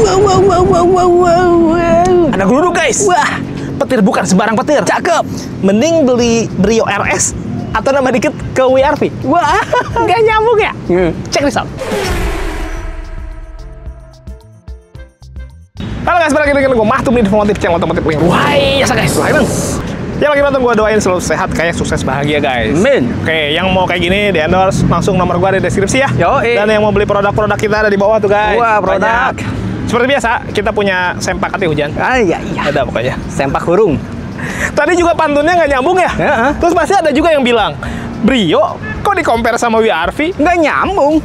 Wow. Ada geluduk guys. Wah, Petir bukan sembarang petir. cakep. Mending beli Brio RS atau nambah dikit ke WRV. Wah, Nggak nyambung ya? Check this out. Halo guys, balik lagi dengan gue Mahtum di Informatif Channel Otomotif Link. Wah, ya guys. Yang lagi nonton gue doain selalu sehat, kayak sukses, bahagia guys. Amin. Oke, yang mau kayak gini di endorse langsung nomor gue ada di deskripsi ya. Yoi. Dan yang mau beli produk-produk kita ada di bawah tuh guys. Wah, produk. Banyak. Seperti biasa, kita punya sempak hati hujan. Ah, iya. Ada pokoknya. Sempak hurung. Tadi juga pantunnya nggak nyambung ya? Heeh. Terus pasti ada juga yang bilang, Brio kok di-compare sama WRV? Nggak nyambung.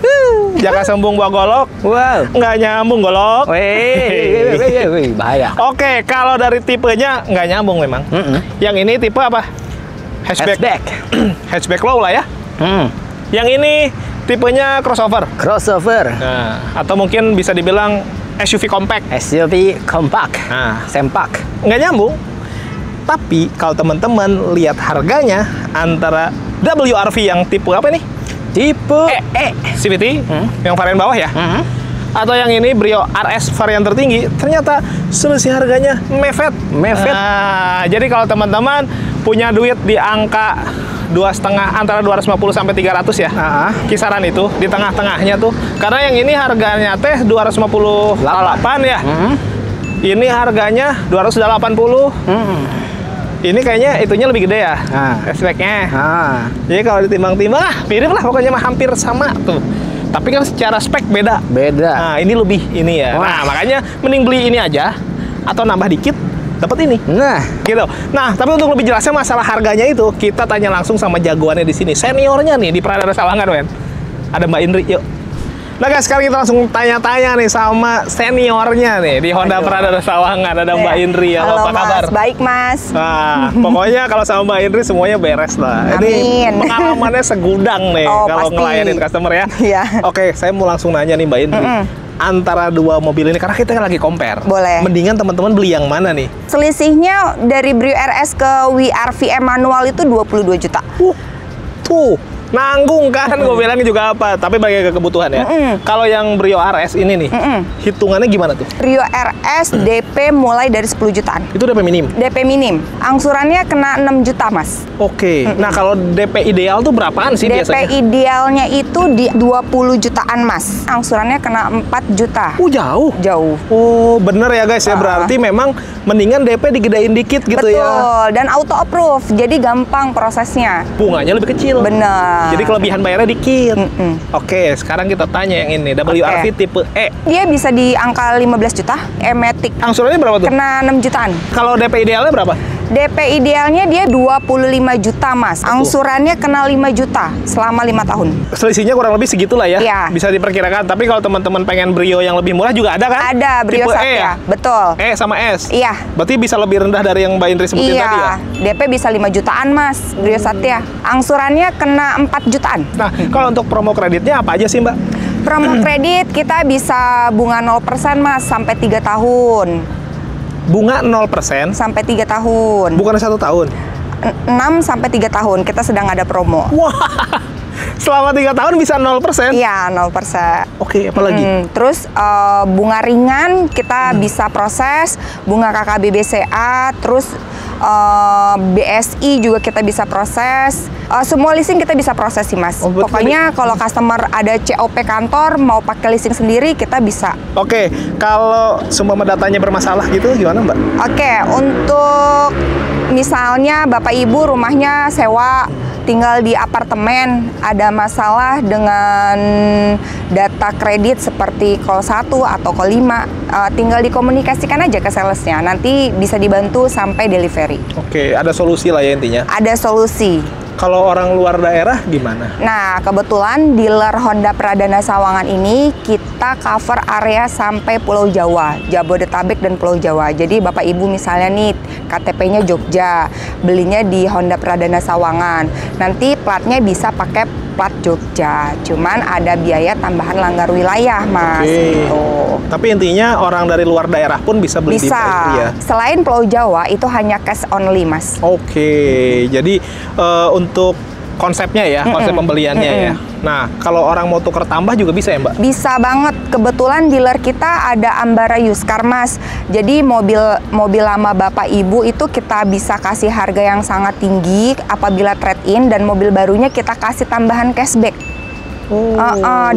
Jaka sembung bawa golok, Wow. nggak nyambung golok. Wih, bahaya. Oke, kalau dari tipenya nggak nyambung memang. Yang ini tipe apa? Hatchback. Hatchback low lah ya. Yang ini tipenya crossover. Crossover. Nah, atau mungkin bisa dibilang SUV compact. SUV kompak. Nah, Sempak. nggak nyambung. Tapi kalau teman-teman lihat harganya antara WRV yang tipe apa nih? Tipe CVT yang varian bawah ya. Atau yang ini Brio RS varian tertinggi, ternyata selisih harganya mepet. Nah, jadi kalau teman-teman punya duit di angka 2,5 antara 250 sampai 300 ya. Kisaran itu di tengah-tengahnya tuh. Karena yang ini harganya teh 258 ya. Ini harganya 280. Ini kayaknya itunya lebih gede ya. Hatchbacknya. Jadi kalau ditimbang-timbang mirip lah pokoknya mah hampir sama tuh. Tapi kan secara spek beda. Nah, ini lebih ini ya. Wah. Nah, makanya mending beli ini aja atau nambah dikit dapat ini. Nah, Gitu. Nah, tapi untuk lebih jelasnya masalah harganya itu, kita tanya langsung sama jagoannya di sini. Seniornya nih di Pradana Sawangan, men. Ada Mbak Indri, yuk. Nah guys, sekarang kita langsung tanya-tanya nih sama seniornya nih di Honda Pradana Sawangan. Ada Mbak Indri, halo, apa kabar? Mas, baik Mas. Nah, pokoknya kalau sama Mbak Indri semuanya beres lah. Ini Amin. pengalamannya segudang nih Oh, kalau pasti. ngelayanin customer ya. Iya. Oke, saya mau langsung nanya nih Mbak Indri. Antara dua mobil ini, karena kita kan lagi compare. Boleh. Mendingan teman-teman beli yang mana nih? Selisihnya dari Brio RS ke WRV manual itu 22 juta. Tuh, nanggung kan, gue bilangnya juga apa. Tapi bagi ke kebutuhan ya. Kalau yang Brio RS ini nih, hitungannya gimana tuh? Brio RS DP mulai dari 10 jutaan. Itu DP minim? DP minim. Angsurannya kena 6 juta, Mas. Oke. Nah, kalau DP ideal tuh berapaan sih DP biasanya? idealnya itu di 20 jutaan, Mas. Angsurannya kena 4 juta. Jauh. Jauh. Oh, bener ya guys ya. Berarti memang mendingan DP digedein dikit gitu Betul. ya. Dan auto approve. Jadi gampang prosesnya. Bunganya lebih kecil. Bener. Jadi kelebihan bayarnya dikit. Oke, sekarang kita tanya yang ini. WRV tipe E. Dia bisa di angka 15 juta. E-Matic. Angsurannya berapa tuh? Kena 6 jutaan. Kalau DP idealnya berapa? DP idealnya dia 25 juta, Mas. Angsurannya kena 5 juta selama 5 tahun. Selisihnya kurang lebih segitulah ya. Iya. Bisa diperkirakan. Tapi kalau teman-teman pengen Brio yang lebih murah juga ada kan? Ada Brio tipe E Satya. ya? Betul. E sama S. Iya. Berarti bisa lebih rendah dari yang Mbak Indri sebutin tadi ya? DP bisa 5 jutaan, Mas. Brio Satya. Angsurannya kena 4 jutaan. Nah, kalau untuk promo kreditnya apa aja sih, Mbak? Promo kredit kita bisa bunga 0%, Mas, sampai 3 tahun. Bunga 0%? Sampai 3 tahun. Bukan 1 tahun? 6 sampai 3 tahun. Kita sedang ada promo. Wah, selama 3 tahun bisa 0%? Iya, 0%. Oke, apa lagi? Terus bunga ringan kita bisa proses, bunga KKB BCA, terus BSI juga kita bisa proses. Semua leasing kita bisa proses sih, Mas. Oh, Pokoknya kalau customer ada COP kantor mau pakai leasing sendiri kita bisa. Oke, kalau seumpama datanya bermasalah gitu gimana, Mbak? Oke, untuk misalnya Bapak Ibu rumahnya sewa, tinggal di apartemen, ada masalah dengan data kredit seperti call 1 atau call 5, tinggal dikomunikasikan aja ke salesnya, nanti bisa dibantu sampai delivery. Oke, ada solusi lah ya intinya. Ada solusi. Kalau orang luar daerah gimana? Nah, kebetulan dealer Honda Pradana Sawangan ini kita cover area sampai Pulau Jawa, Jabodetabek dan Pulau Jawa. Jadi Bapak Ibu misalnya nih KTP-nya Jogja, belinya di Honda Pradana Sawangan. Nanti platnya bisa pakai plat Jogja, cuman ada biaya tambahan langgar wilayah, Mas. Gitu. Tapi intinya orang dari luar daerah pun bisa beli di Bisa. ya? Selain Pulau Jawa itu hanya cash only, Mas. Oke, jadi untuk konsepnya ya, konsep pembeliannya ya. Nah, kalau orang mau tuker tambah juga bisa ya, Mbak? Bisa banget. Kebetulan dealer kita ada Ambara Used Car, Mas. Jadi mobil lama Bapak Ibu itu kita bisa kasih harga yang sangat tinggi apabila trade-in, dan mobil barunya kita kasih tambahan cashback.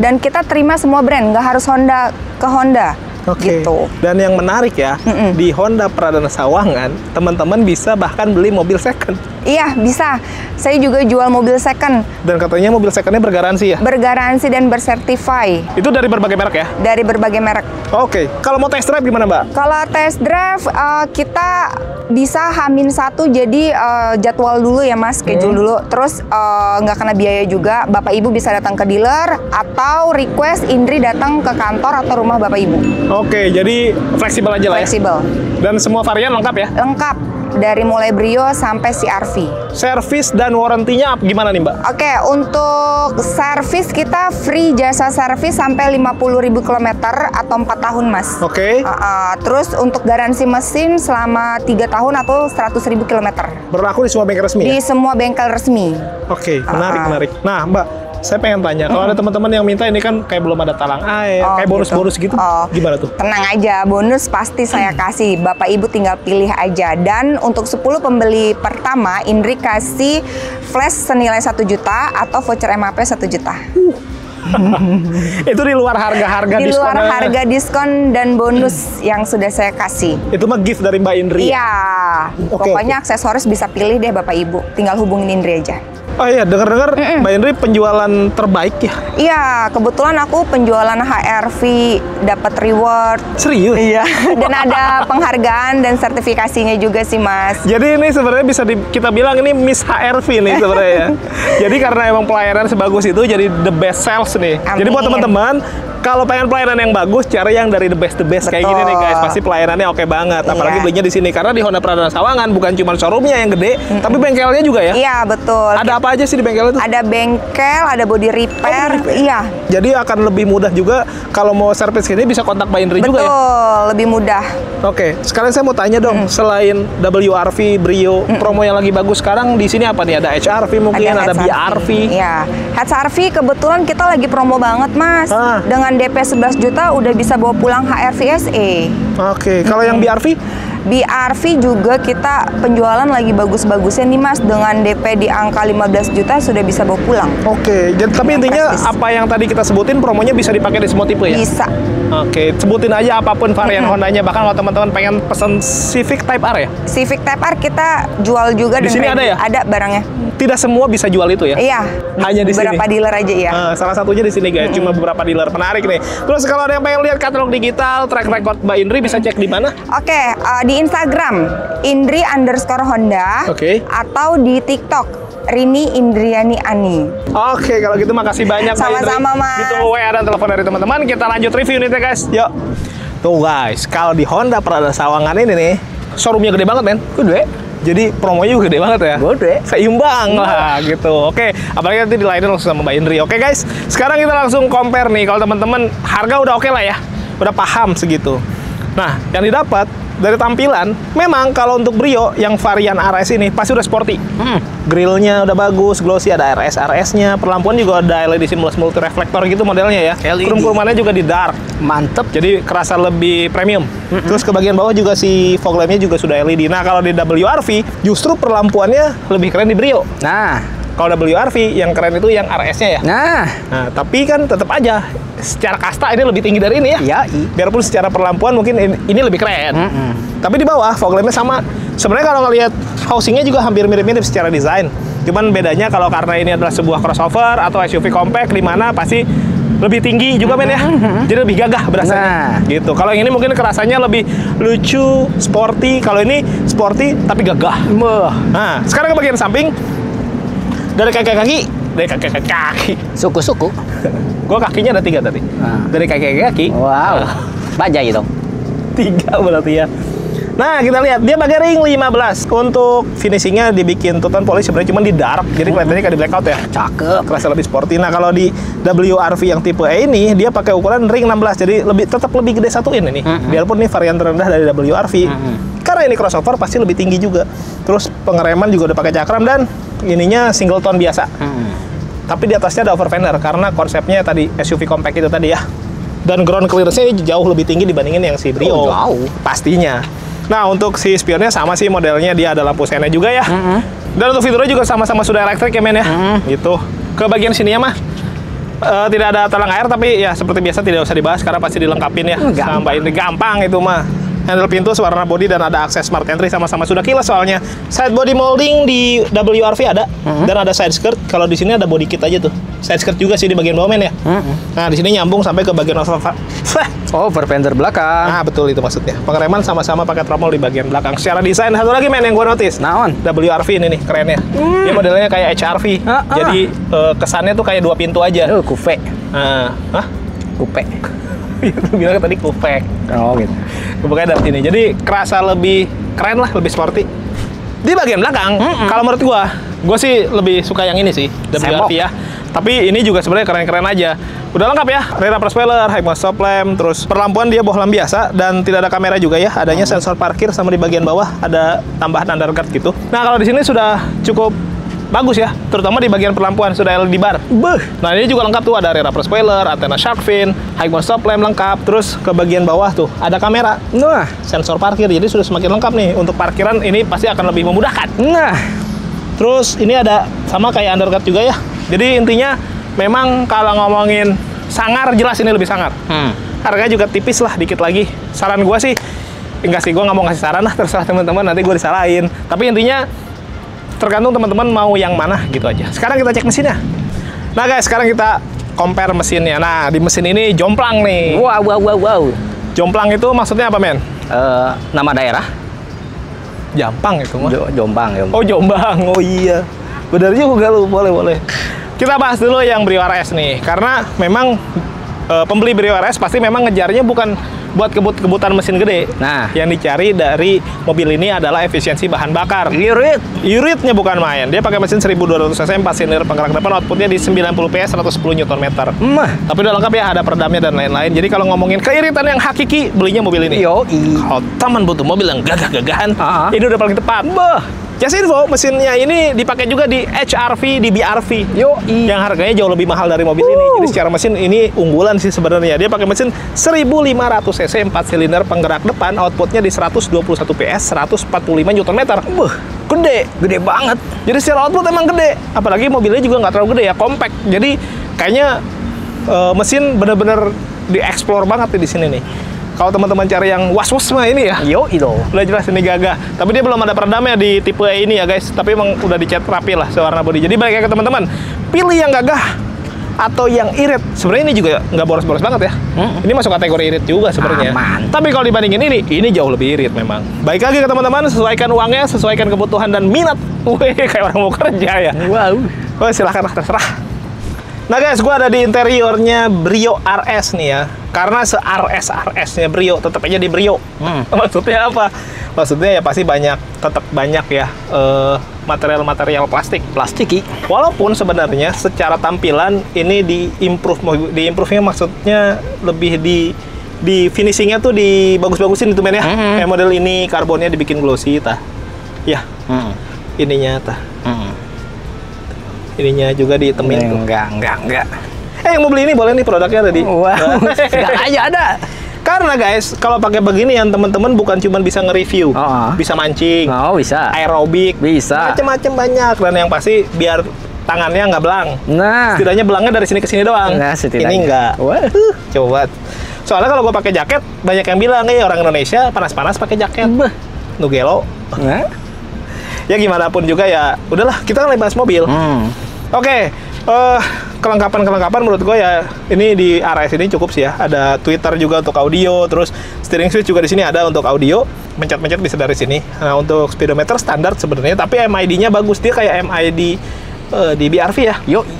Dan kita terima semua brand, nggak harus Honda ke Honda. Oke. Gitu. Dan yang menarik ya, di Honda Pradana Sawangan, teman-teman bisa bahkan beli mobil second. Iya, bisa. Saya juga jual mobil second. Dan katanya mobil secondnya bergaransi ya? Bergaransi dan bersertify. Itu dari berbagai merek ya? Dari berbagai merek. Oke. Kalau mau test drive gimana, Mbak? Kalau test drive, kita bisa H-1, jadi jadwal dulu ya Mas, schedule dulu. Terus nggak kena biaya juga. Bapak Ibu bisa datang ke dealer, atau request Indri datang ke kantor atau rumah Bapak Ibu. Oke, jadi fleksibel aja lah ya? Fleksibel. Dan semua varian lengkap ya? Lengkap. Dari mulai Brio sampai CR-V. Servis dan warrantinya gimana nih, Mbak? Oke, untuk servis kita free jasa servis sampai 50.000 km atau 4 tahun, Mas. Oke. Terus untuk garansi mesin selama 3 tahun atau 100.000 km. Berlaku di semua bengkel resmi ya? Di semua bengkel resmi. Oke, menarik. Nah, Mbak, saya pengen tanya, kalau ada teman-teman yang minta ini kan kayak belum ada talang air, kayak bonus-bonus gitu, gimana tuh? Tenang aja, bonus pasti saya kasih. Bapak Ibu tinggal pilih aja. Dan untuk 10 pembeli pertama, Indri kasih flash senilai 1 juta atau voucher MAP 1 juta. Itu di luar harga-harga Di diskon. luar harga diskon dan bonus yang sudah saya kasih. Itu mah gift dari Mbak Indri. Iya. Pokoknya aksesoris bisa pilih deh Bapak Ibu. Tinggal hubungin Indri aja. Oh iya, dengar-dengar Mbak Indri penjualan terbaik ya? Iya, kebetulan aku penjualan HRV dapat reward. Serius? Iya. Dan ada penghargaan dan sertifikasinya juga sih, Mas. Jadi ini sebenarnya bisa kita bilang ini Miss HRV nih sebenarnya ya. Jadi karena emang pelayanan sebagus itu jadi the best sales nih. Amin. Jadi buat teman-teman, kalau pengen pelayanan yang bagus, cari yang dari the best kayak gini nih guys. Pasti pelayanannya oke banget. Apalagi Iya. belinya di sini karena di Honda Pradana Sawangan bukan cuma showroomnya yang gede, tapi bengkelnya juga ya. Iya, betul. Ada apa aja sih di bengkel itu? Ada bengkel, ada body repair. Iya. Jadi akan lebih mudah juga kalau mau servis ini bisa kontak Mbak Indri juga ya. Betul, lebih mudah. Oke, sekarang saya mau tanya dong, selain WRV, Brio, promo yang lagi bagus sekarang di sini apa nih? Ada HRV mungkin, ada BRV. Iya. HRV kebetulan kita lagi promo banget, Mas. Dengan DP 11 juta udah bisa bawa pulang HRV SE. Oke, kalau yang BRV? BRV juga kita penjualan lagi bagus-bagusnya nih Mas, dengan DP di angka 15 juta sudah bisa bawa pulang. Oke, jadi tapi intinya apa yang tadi kita sebutin promonya bisa dipakai di semua tipe ya? Bisa. Oke, sebutin aja apapun varian Hondanya, bahkan kalau teman-teman pengen pesen Civic Type R ya? Civic Type R kita jual juga. Di sini ada ya? Ada barangnya. Tidak semua bisa jual itu ya? Iya. Hanya di sini. Beberapa dealer aja ya. Salah satunya di sini guys, cuma beberapa dealer. Menarik nih. Terus kalau ada yang pengen lihat katalog digital, track record Mbak Indri bisa cek di mana? Oke, di Instagram Indri_Honda. Oke. Atau di TikTok Rini Indriani Ani. Oke, kalau gitu makasih banyak Mbak Indri. Sama-sama, Mas. Ditunggu WA dan telepon dari teman-teman. Kita lanjut review nih guys. Yuk. Tuh guys, kalau di Honda Pradana Sawangan ini nih, showroomnya gede banget men. Gede. Jadi promonya juga gede banget ya. Gede. Seimbang lah gitu. Oke, apalagi nanti dilainin langsung sama Mbak Indri. Oke guys, sekarang kita langsung compare nih. Kalau teman-teman harga udah oke lah ya. Udah paham segitu. Nah, yang didapat dari tampilan, memang kalau untuk Brio yang varian RS ini pasti udah sporty. Grillnya udah bagus, glossy, ada RS-nya. Perlampuan juga ada LED simulasi multi reflektor gitu modelnya ya. LED. Krum-krumannya juga di dark. Mantep. Jadi kerasa lebih premium. Terus ke bagian bawah juga si fog lampnya juga sudah LED. Nah kalau di WRV justru perlampuannya lebih keren di Brio. Nah, Kalau WRV yang keren itu yang RS-nya ya. nah, Tapi kan tetap aja secara kasta ini lebih tinggi dari ini ya. iya. Biarpun secara perlampuan mungkin ini lebih keren. Tapi di bawah fog lampnya sama. Sebenarnya kalau ngelihat housingnya juga hampir mirip-mirip secara desain. Cuman bedanya kalau karena ini adalah sebuah crossover atau SUV compact, di mana pasti lebih tinggi juga men ya. Jadi lebih gagah berasanya. Gitu. Kalau yang ini mungkin kerasanya lebih lucu, sporty. Kalau ini sporty tapi gagah. Nah, sekarang ke bagian samping. Dari kaki, Suku-suku. Gua kakinya ada 3 tadi. Nah. Dari kaki. Wow. Bajai dong. 3 berarti ya. Nah, kita lihat dia pakai ring 15. Untuk finishingnya dibikin two-tone polish sebenarnya cuma di dark, jadi kelihatannya kayak di blackout ya. Cakep. Kerasa lebih sporty. Nah, kalau di WRV yang tipe E ini dia pakai ukuran ring 16, jadi tetap lebih gede 1 in ini. Biarpun ini varian terendah dari WRV. Karena ini crossover pasti lebih tinggi juga. Terus pengereman juga udah pakai cakram dan ininya single tone biasa. Tapi di atasnya ada overfender karena konsepnya tadi SUV compact itu tadi ya. Dan ground clearance-nya jauh lebih tinggi dibandingin yang si Brio. Oh, jauh. Pastinya. Nah, untuk si spionnya sama sih modelnya, dia ada lampu senya juga ya. Dan untuk fiturnya juga sama-sama sudah elektrik ya men ya. Gitu. Ke bagian sininya mah tidak ada talang air, tapi ya seperti biasa tidak usah dibahas karena pasti dilengkapin ya. Sampai ini gampang itu mah. Handle pintu warna body dan ada akses smart entry sama-sama sudah kilas soalnya. Side body molding di WRV ada dan ada side skirt. Kalau di sini ada body kit aja tuh. Side skirt juga sih di bagian bawah men ya. Nah, di sini nyambung sampai ke bagian Overfender belakang. Nah, betul itu maksudnya. Pengereman sama-sama pakai tromol di bagian belakang. Secara desain satu lagi men yang gue notice. Naon? WRV ini nih kerennya. Dia modelnya kayak HRV. Jadi kesannya tuh kayak 2 pintu aja. Coupe. Hah? Coupe. Itu bilang tadi coupe. Oh gitu. Pokoknya dari sini. Jadi kerasa lebih keren lah, lebih sporty. Di bagian belakang, kalau menurut gua sih lebih suka yang ini sih, WRV ya. Tapi ini juga sebenarnya keren-keren aja. Udah lengkap ya, rear upper spoiler, high beam stop lamp, terus perlampuan dia bohlam biasa dan tidak ada kamera juga ya. Adanya sensor parkir sama di bagian bawah ada tambahan underguard gitu. Nah, kalau di sini sudah cukup bagus ya, terutama di bagian perlampuan sudah LED bar. Nah, ini juga lengkap tuh, ada rear upper spoiler, antena shark fin, high beam stop lamp lengkap. Terus ke bagian bawah tuh ada kamera. Nah, sensor parkir, jadi sudah semakin lengkap nih. Untuk parkiran ini pasti akan lebih memudahkan. Nah, terus ini ada sama kayak underguard juga ya. Jadi intinya memang kalau ngomongin sangar, jelas ini lebih sangar. Harganya juga tipis lah, dikit lagi. Saran gue sih, enggak sih, gue nggak mau ngasih saran lah, terserah teman-teman, nanti gue disalahin. Tapi intinya tergantung teman-teman mau yang mana gitu aja. Sekarang kita cek mesinnya. Nah guys, sekarang kita compare mesinnya. Nah, di mesin ini jomplang nih. Wow. Jomplang itu maksudnya apa men? Nama daerah? Jampang itu mah. Jombang. Oh, Jombang. Oh iya. Benar juga lu, boleh. Kita bahas dulu yang Brio RS nih, karena memang pembeli Brio RS pasti memang ngejarnya bukan buat kebut-kebutan mesin gede. Nah, yang dicari dari mobil ini adalah efisiensi bahan bakar. Iritnya bukan main. Dia pakai mesin 1200 cc 4 silinder penggerak depan, outputnya di 90 PS 110 Nm. Tapi udah lengkap ya, ada peredamnya dan lain-lain. Jadi kalau ngomongin keiritan yang hakiki, belinya mobil ini. Kalau teman butuh mobil yang gagah-gagahan, ini udah paling tepat. Just info, mesinnya ini dipakai juga di HRV, di BRV. Yang harganya jauh lebih mahal dari mobil ini. Jadi secara mesin ini unggulan sih sebenarnya. Dia pakai mesin 1500 cc 4 silinder penggerak depan, outputnya di 121 PS 145 Nm. Gede banget. Jadi secara output emang gede. Apalagi mobilnya juga nggak terlalu gede ya, compact. Jadi kayaknya mesin bener-bener dieksplor banget di sini nih. Kalau teman-teman cari yang was-was mah ini ya. Udah jelas ini gagah. Tapi dia belum ada peredamnya di tipe E ini ya guys. Tapi emang udah dicat rapi lah sewarna bodi. Jadi balik ke teman-teman, pilih yang gagah atau yang irit. Sebenarnya ini juga nggak boros-boros banget ya. Ini masuk kategori irit juga sebenarnya. Tapi kalau dibandingin ini jauh lebih irit memang. Baik lagi ke teman-teman, sesuaikan uangnya, sesuaikan kebutuhan dan minat. Kayak orang mau kerja ya. Silahkan terserah. Nah guys, gue ada di interiornya Brio RS nih ya. Karena se-RS-RS-nya Brio, tetap aja di Brio. Maksudnya apa? Maksudnya ya pasti tetap banyak ya material-material plastik. Walaupun sebenarnya secara tampilan ini di-improve-nya maksudnya lebih di finishingnya tuh dibagus-bagusin itu men ya. Kayak model ini karbonnya dibikin glossy tah. Ya. Ininya tah. Ininya juga ditemin tuh. Enggak. Yang mau beli ini boleh nih produknya tadi. Segala aja ada. Karena guys, kalau pakai begini yang teman-teman bukan cuma bisa nge-review, bisa mancing, bisa, aerobik, bisa, macam-macam banyak. Dan yang pasti biar tangannya nggak belang. Nah, setidaknya belangnya dari sini ke sini doang. Ini enggak. Coba. Soalnya kalau gue pakai jaket, banyak yang bilang, orang Indonesia panas-panas pakai jaket. Nugelo. Ya gimana pun juga ya, udahlah kita kan bahas mobil. Oke, kelengkapan menurut gue ya ini di RS ini cukup sih ya. Ada tweeter juga untuk audio, terus steering switch juga di sini ada untuk audio. Mencet-mencet bisa dari sini. Nah untuk speedometer standar sebenarnya, tapi MID-nya bagus, dia kayak MID di BRV ya.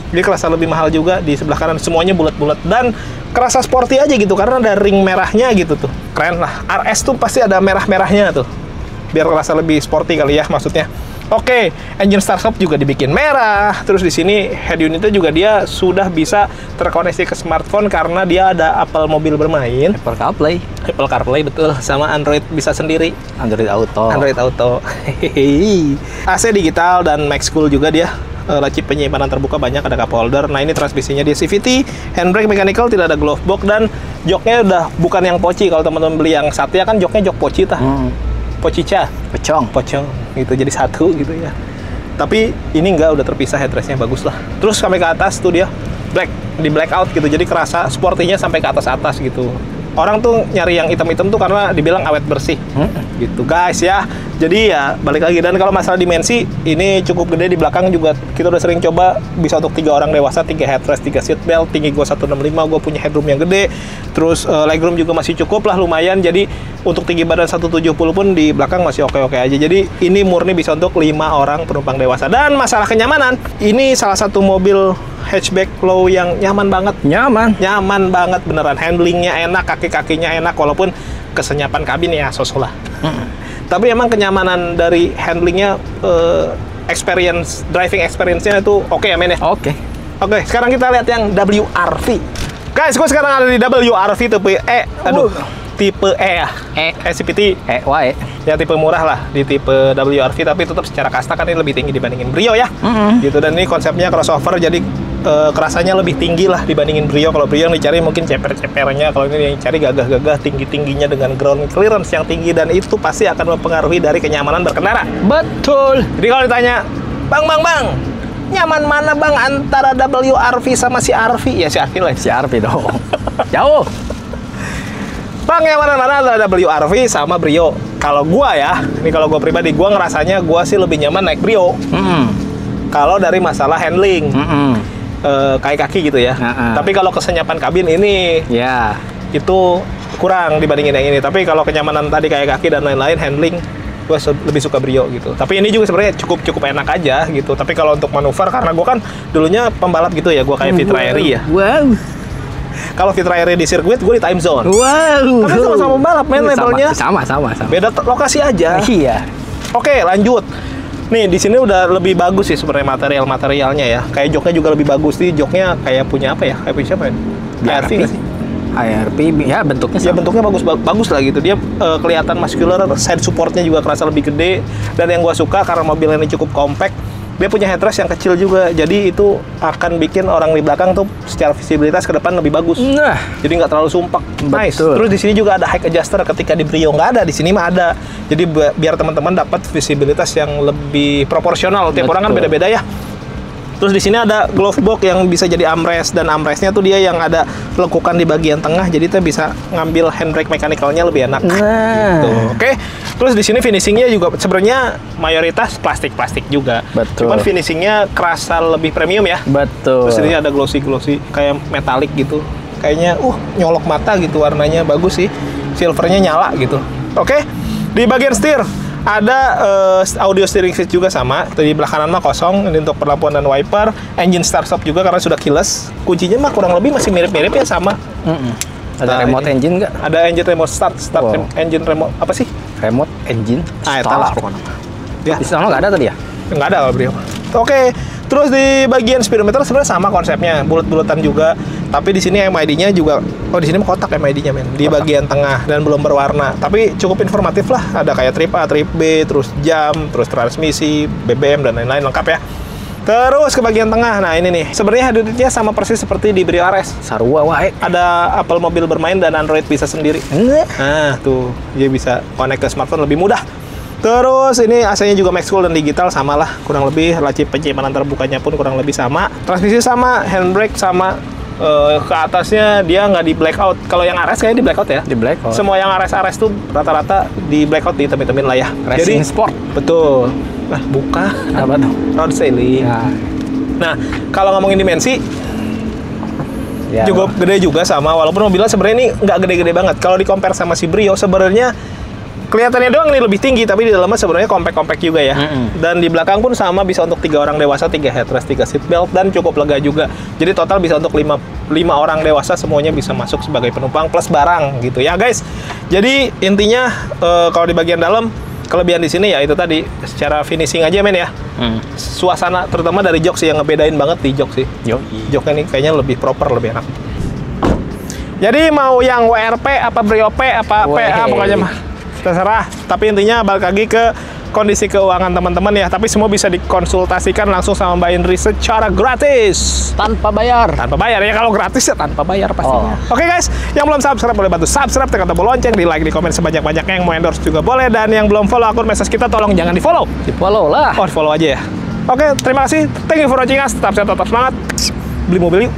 Dia kerasa lebih mahal juga di sebelah kanan, semuanya bulat-bulat dan kerasa sporty aja gitu karena ada ring merahnya gitu tuh. Keren lah. RS tuh pasti ada merah-merahnya tuh. Biar kerasa lebih sporty kali ya maksudnya. Oke, engine start-stop juga dibikin merah. Terus di sini head unitnya juga dia sudah bisa terkoneksi ke smartphone karena dia ada Apple Mobil bermain, Apple CarPlay, Apple CarPlay betul, sama Android bisa sendiri. Android Auto. Android Auto. AC digital dan Max Cool juga dia. Laci penyimpanan terbuka banyak, ada cup holder. Nah ini transmisinya dia CVT, handbrake mechanical, tidak ada glove box, dan joknya udah bukan yang poci. Kalau teman-teman beli yang Satya kan joknya jok poci tah. Pocica, pocong gitu, jadi satu gitu ya. Tapi ini enggak, udah terpisah, headrestnya bagus lah. Terus sampai ke atas tuh dia di blackout gitu, jadi kerasa sportinya sampai ke atas gitu. Orang tuh nyari yang hitam-hitam tuh karena dibilang awet bersih gitu guys ya. Jadi ya balik lagi, dan kalau masalah dimensi ini cukup gede. Di belakang juga kita udah sering coba, bisa untuk 3 orang dewasa, 3 headrest, 3 seat belt. Tinggi gue 165, gue punya headroom yang gede. Terus legroom juga masih cukup lah, lumayan. Jadi untuk tinggi badan 170 pun di belakang masih oke-oke aja. Jadi ini murni bisa untuk 5 orang penumpang dewasa. Dan masalah kenyamanan, ini salah satu mobil hatchback low yang nyaman banget. Nyaman banget beneran. Handlingnya enak, kaki-kakinya enak, walaupun kesenyapan kabin ya sosolah. Tapi emang kenyamanan dari handlingnya, driving experience-nya itu oke ya men ya? Oke. Oke, sekarang kita lihat yang WRV. Guys, gue sekarang ada di WRV tipe E. Tipe E ya? CVT. wae. Ya tipe murah lah di tipe WRV, tapi tetap secara kasta kan ini lebih tinggi dibandingin Brio ya. Gitu, dan ini konsepnya crossover, jadi kerasanya lebih tinggi lah dibandingin Brio. Kalau Brio yang dicari mungkin ceper-cepernya, kalau ini yang dicari gagah-gagah, tinggi-tingginya dengan ground clearance yang tinggi, dan itu pasti akan mempengaruhi dari kenyamanan berkendara. Betul. Jadi kalau ditanya, Bang, nyaman mana Bang antara WRV sama si RV? Ya si RV lah. Si RV dong. Jauh. Bang, yang mana ada WRV sama Brio? Kalau gua ya, ini kalau gua pribadi, gua ngerasanya gua sih lebih nyaman naik Brio. Kalau dari masalah handling, kaki gitu ya. Tapi kalau kesenyapan kabin ini, ya itu kurang dibandingin yang ini. Tapi kalau kenyamanan tadi kayak kaki dan lain-lain, handling, gua lebih suka Brio gitu. Tapi ini juga sebenarnya cukup enak aja gitu. Tapi kalau untuk manuver, karena gua kan dulunya pembalap gitu ya, gua kayak Fitra Eri ya. Wow. Kalau Fitra Eri di sirkuit, gue di time zone. Wow. Tapi sama-sama pembalap, men, levelnya. Sama. Beda lokasi aja. Iya. Oke, lanjut. Nih, di sini udah lebih bagus sih sebenarnya materialnya ya. Kayak joknya juga lebih bagus nih. Joknya kayak punya apa ya? Kayak punya siapa ya? ARV nggak sih? ARV, ya bentuknya sama. Ya bentuknya bagus lah gitu. Dia kelihatan muscular, side supportnya juga kerasa lebih gede. Dan yang gue suka karena mobil ini cukup compact, dia punya headrest yang kecil juga. Jadi itu akan bikin orang di belakang tuh secara visibilitas ke depan lebih bagus. Nah, jadi nggak terlalu sumpek. Nice. Betul. Terus di sini juga ada high adjuster, ketika di Brio nggak ada, di sini mah ada. Jadi biar teman-teman dapat visibilitas yang lebih proporsional. Tiap orang kan beda-beda ya. Terus di sini ada glove box yang bisa jadi armrest, dan armrestnya tuh dia yang ada lekukan di bagian tengah, jadi kita bisa ngambil handbrake mechanical-nya lebih enak. Nah. Gitu. Oke. Terus di sini finishingnya juga sebenarnya mayoritas plastik juga. Betul. Cuman finishingnya kerasa lebih premium ya. Betul. Terus ini ada glossy kayak metalik gitu. Kayaknya nyolok mata gitu, warnanya bagus sih. Silvernya nyala gitu. Oke. Di bagian setir ada audio steering seat juga sama. Di belah kanan mah kosong, ini untuk perlampuan dan wiper. Engine start stop juga karena sudah keyless. Kuncinya mah kurang lebih masih mirip-mirip ya, sama. Ada remote engine nggak? Ada engine remote start Wow. engine remote apa sih? Remote engine Itu start. lah pokoknya. Ya, Di sana nggak ada tadi ya? nggak ada kalau Brio. Oke, terus di bagian speedometer sebenarnya sama konsepnya, bulat-bulatan juga. Tapi di sini MID-nya juga, di sini kotak MID-nya men, di bagian tengah dan belum berwarna. Tapi cukup informatif lah, ada kayak trip A, trip B, terus jam, terus transmisi, BBM dan lain-lain lengkap ya. Terus ke bagian tengah, nah ini nih, sebenarnya head-unitnya sama persis seperti di Brio RS. Sarua wae. Ada Apple Mobil bermain dan Android bisa sendiri. Nah tuh, dia bisa connect ke smartphone lebih mudah. Terus ini AC-nya juga Max Cool dan digital, sama lah kurang lebih. Laci penyimpanan terbukanya pun kurang lebih sama. Transmisi sama, handbrake sama. Ke atasnya dia nggak di blackout. Kalau yang RS kayaknya di blackout ya. Di blackout. Semua yang RS tuh rata-rata di blackout, di temin-temin lah ya. Racing sport. Betul. Nah, bukan. Apa tuh? Road sailing. Ya. Nah, kalau ngomongin dimensi, Ya, cukup gede juga sama. Walaupun mobilnya sebenarnya ini nggak gede-gede banget. Kalau di compare sama si Brio, sebenarnya kelihatannya doang ini lebih tinggi, tapi di dalamnya sebenarnya compact juga ya. Dan di belakang pun sama, bisa untuk 3 orang dewasa, 3 headrest, 3 seat belt, dan cukup lega juga. Jadi total bisa untuk 5 orang dewasa, semuanya bisa masuk sebagai penumpang plus barang gitu ya guys. Jadi intinya kalau di bagian dalam kelebihan di sini ya itu tadi secara finishing aja men ya. Suasana terutama dari jok sih yang ngebedain banget di jok sih. Joknya ini kayaknya lebih proper, lebih enak. Jadi mau yang WRP apa Brio P apa PA pokoknya mah terserah. Tapi intinya balik lagi ke kondisi keuangan teman-teman ya. Tapi semua bisa dikonsultasikan langsung sama Mbak Indri secara gratis. Tanpa bayar. Tanpa bayar ya, kalau gratis ya tanpa bayar pastinya. Oke guys, yang belum subscribe boleh bantu subscribe, tekan tombol lonceng, di like, di komen sebanyak-banyaknya. Yang mau endorse juga boleh, dan yang belum follow akun medsos kita tolong jangan di follow. Di follow lah. Oh, di follow aja ya. Oke, terima kasih. Thank you for watching us. Tetap sehat, tetap semangat. Beli mobil yuk.